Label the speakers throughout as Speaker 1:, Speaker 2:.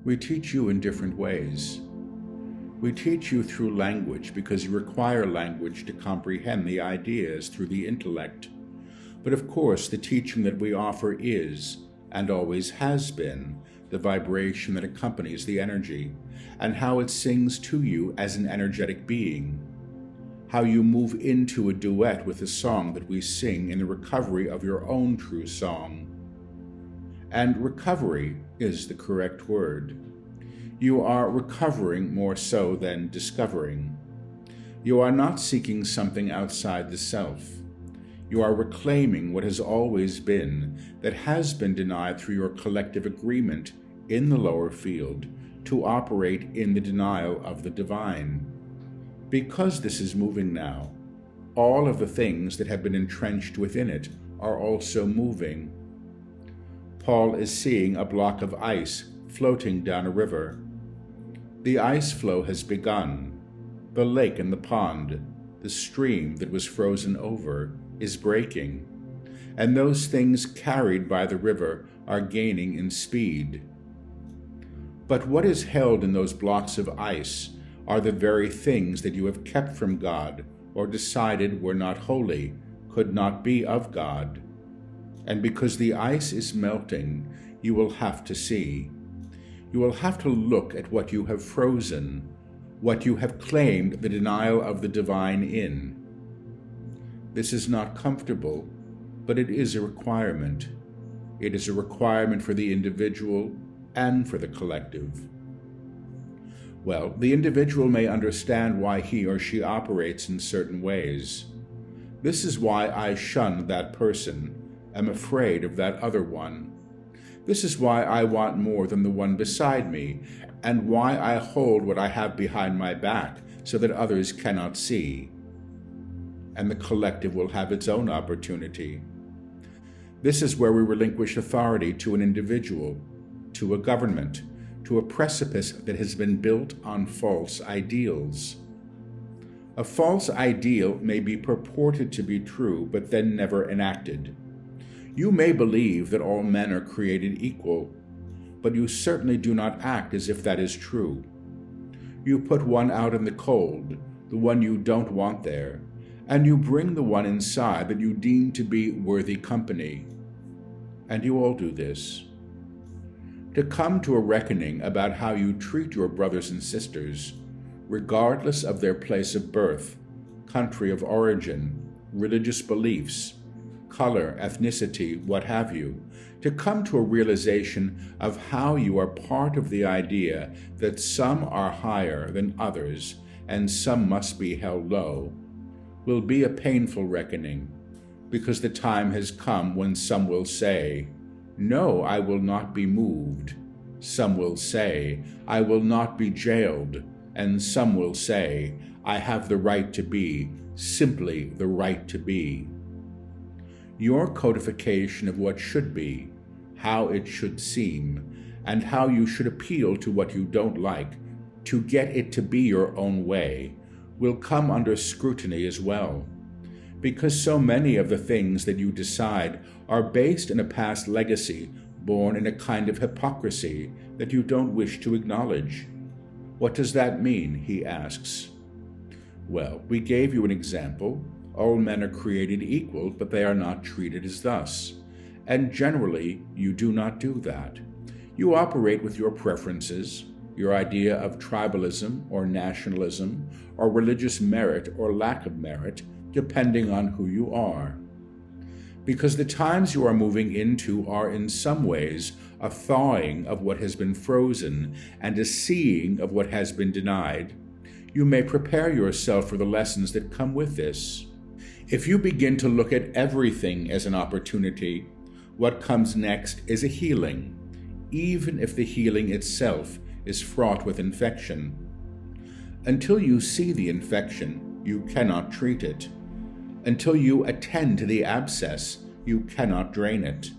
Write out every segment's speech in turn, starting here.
Speaker 1: We teach you in different ways. We teach you through language because you require language to comprehend the ideas through the intellect. But of course, the teaching that we offer is, and always has been, the vibration that accompanies the energy, and how it sings to you as an energetic being, how you move into a duet with the song that we sing in the recovery of your own true song. And recovery is the correct word. You are recovering more so than discovering. You are not seeking something outside the self. You are reclaiming what has always been, that has been denied through your collective agreement in the lower field to operate in the denial of the divine. Because this is moving now, all of the things that have been entrenched within it are also moving. Paul is seeing a block of ice floating down a river. The ice flow has begun. The lake and the pond, the stream that was frozen over, is breaking, and those things carried by the river are gaining in speed. But what is held in those blocks of ice are the very things that you have kept from God or decided were not holy, could not be of God. And because the ice is melting, you will have to see. You will have to look at what you have frozen, what you have claimed the denial of the divine in. This is not comfortable, but it is a requirement. It is a requirement for the individual and for the collective. Well, the individual may understand why he or she operates in certain ways. This is why I shun that person, am afraid of that other one. This is why I want more than the one beside me, and why I hold what I have behind my back so that others cannot see. And the collective will have its own opportunity. This is where we relinquish authority to an individual, to a government, to a precipice that has been built on false ideals. A false ideal may be purported to be true, but then never enacted. You may believe that all men are created equal, but you certainly do not act as if that is true. You put one out in the cold, the one you don't want there, and you bring the one inside that you deem to be worthy company. And you all do this. To come to a reckoning about how you treat your brothers and sisters, regardless of their place of birth, country of origin, religious beliefs, color, ethnicity, what have you, to come to a realization of how you are part of the idea that some are higher than others and some must be held low, will be a painful reckoning, because the time has come when some will say, "No, I will not be moved." Some will say, "I will not be jailed." And some will say, "I have the right to be, simply the right to be." Your codification of what should be, how it should seem, and how you should appeal to what you don't like, to get it to be your own way, will come under scrutiny as well, because so many of the things that you decide are based in a past legacy born in a kind of hypocrisy that you don't wish to acknowledge. What does that mean? He asks. Well, we gave you an example. All men are created equal, but they are not treated as thus. And generally, you do not do that. You operate with your preferences, your idea of tribalism or nationalism, or religious merit or lack of merit, depending on who you are. Because the times you are moving into are in some ways a thawing of what has been frozen and a seeing of what has been denied, you may prepare yourself for the lessons that come with this. If you begin to look at everything as an opportunity, what comes next is a healing, even if the healing itself is fraught with infection. Until you see the infection, you cannot treat it. Until you attend to the abscess, you cannot drain it.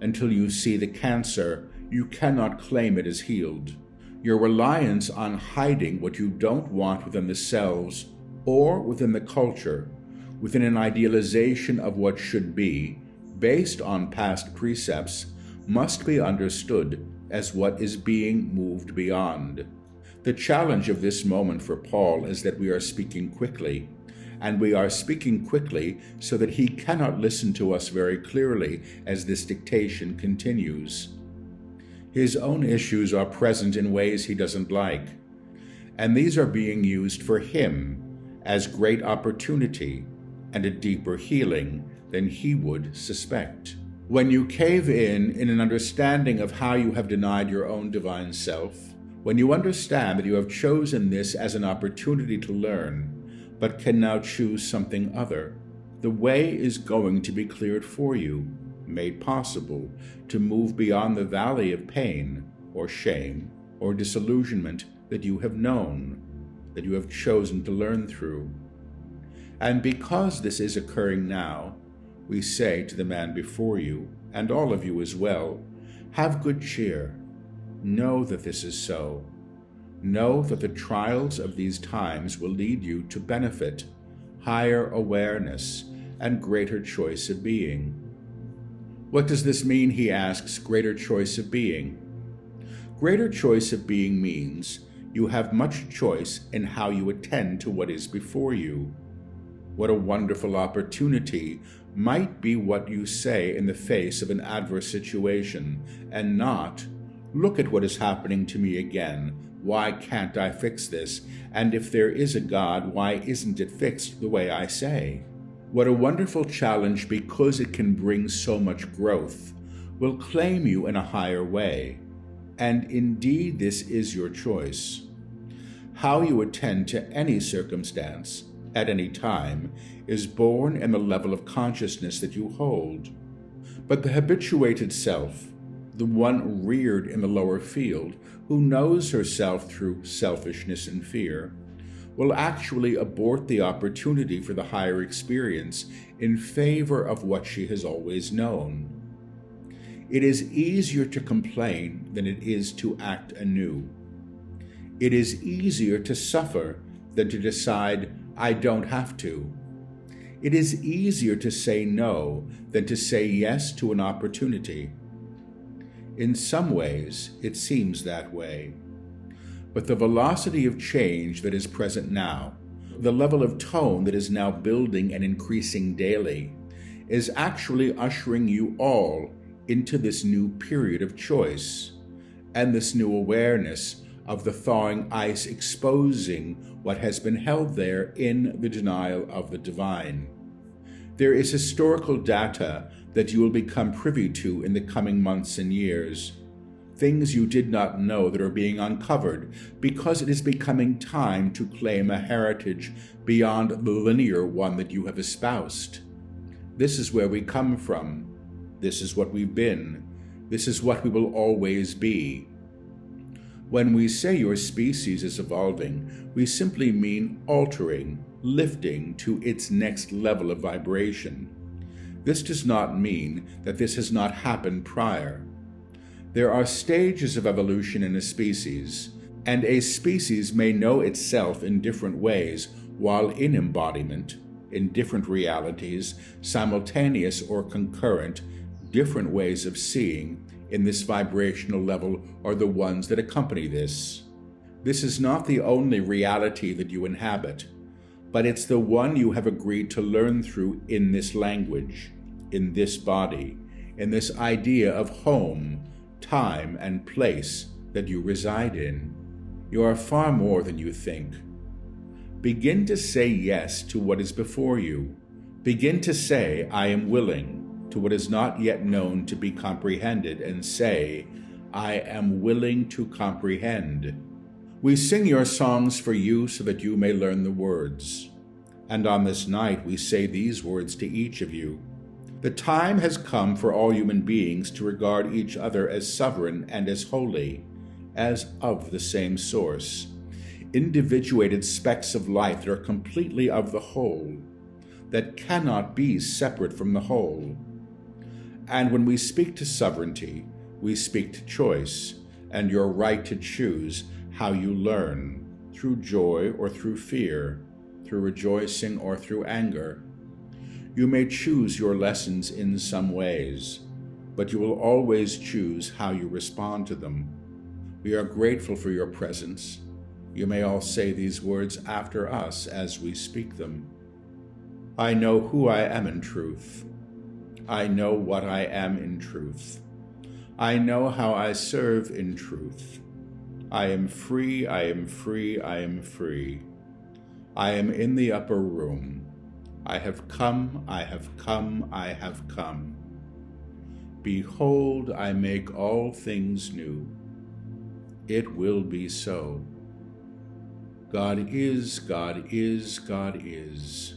Speaker 1: Until you see the cancer, you cannot claim it as healed. Your reliance on hiding what you don't want within the selves or within the culture, within an idealization of what should be, based on past precepts, must be understood as what is being moved beyond. The challenge of this moment for Paul is that we are speaking quickly, and we are speaking quickly so that he cannot listen to us very clearly as this dictation continues. His own issues are present in ways he doesn't like, and these are being used for him as great opportunity and a deeper healing than he would suspect. When you cave in an understanding of how you have denied your own divine self, when you understand that you have chosen this as an opportunity to learn, but can now choose something other, the way is going to be cleared for you, made possible to move beyond the valley of pain or shame or disillusionment that you have known, that you have chosen to learn through. And because this is occurring now, we say to the man before you, and all of you as well, have good cheer. Know that this is so. Know that the trials of these times will lead you to benefit, higher awareness, and greater choice of being. What does this mean, he asks, greater choice of being? Greater choice of being means you have much choice in how you attend to what is before you. What a wonderful opportunity might be what you say in the face of an adverse situation, and not, look at what is happening to me again. Why can't I fix this? And if there is a God, why isn't it fixed the way I say? What a wonderful challenge, because it can bring so much growth, will claim you in a higher way. And indeed, this is your choice. How you attend to any circumstance, at any time, is born in the level of consciousness that you hold. But the habituated self, the one reared in the lower field, who knows herself through selfishness and fear, will actually abort the opportunity for the higher experience in favor of what she has always known. It is easier to complain than it is to act anew. It is easier to suffer than to decide, I don't have to. It is easier to say no than to say yes to an opportunity. In some ways, it seems that way. But the velocity of change that is present now, the level of tone that is now building and increasing daily, is actually ushering you all into this new period of choice, and this new awareness of the thawing ice exposing what has been held there in the denial of the divine. There is historical data that you will become privy to in the coming months and years, things you did not know that are being uncovered because it is becoming time to claim a heritage beyond the linear one that you have espoused. This is where we come from. This is what we've been. This is what we will always be. When we say your species is evolving, we simply mean altering, lifting to its next level of vibration. This does not mean that this has not happened prior. There are stages of evolution in a species, and a species may know itself in different ways while in embodiment, in different realities, simultaneous or concurrent, different ways of seeing in this vibrational level are the ones that accompany this. This is not the only reality that you inhabit, but it's the one you have agreed to learn through in this language, in this body, in this idea of home, time, and place that you reside in. You are far more than you think. Begin to say yes to what is before you. Begin to say, I am willing, to what is not yet known to be comprehended, and say, I am willing to comprehend. We sing your songs for you so that you may learn the words. And on this night we say these words to each of you. The time has come for all human beings to regard each other as sovereign and as holy, as of the same source, individuated specks of light that are completely of the whole, that cannot be separate from the whole. And when we speak to sovereignty, we speak to choice, and your right to choose how you learn, through joy or through fear, through rejoicing or through anger. You may choose your lessons in some ways. but you will always choose how you respond to them. We are grateful for your presence. You may all say these words after us as we speak them. I know who I am in truth. I know what I am in truth. I know how I serve in truth. I am free, I am free, I am free. I am in the upper room. I have come, I have come, I have come. Behold, I make all things new. It will be so. God is, God is, God is.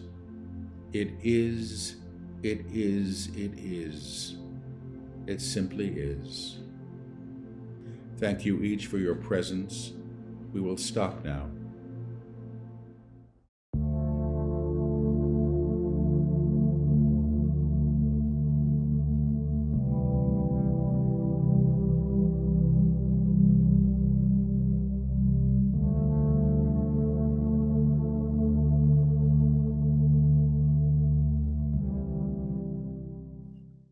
Speaker 1: It is, it is, it is. It simply is. Thank you each for your presence. We will stop now.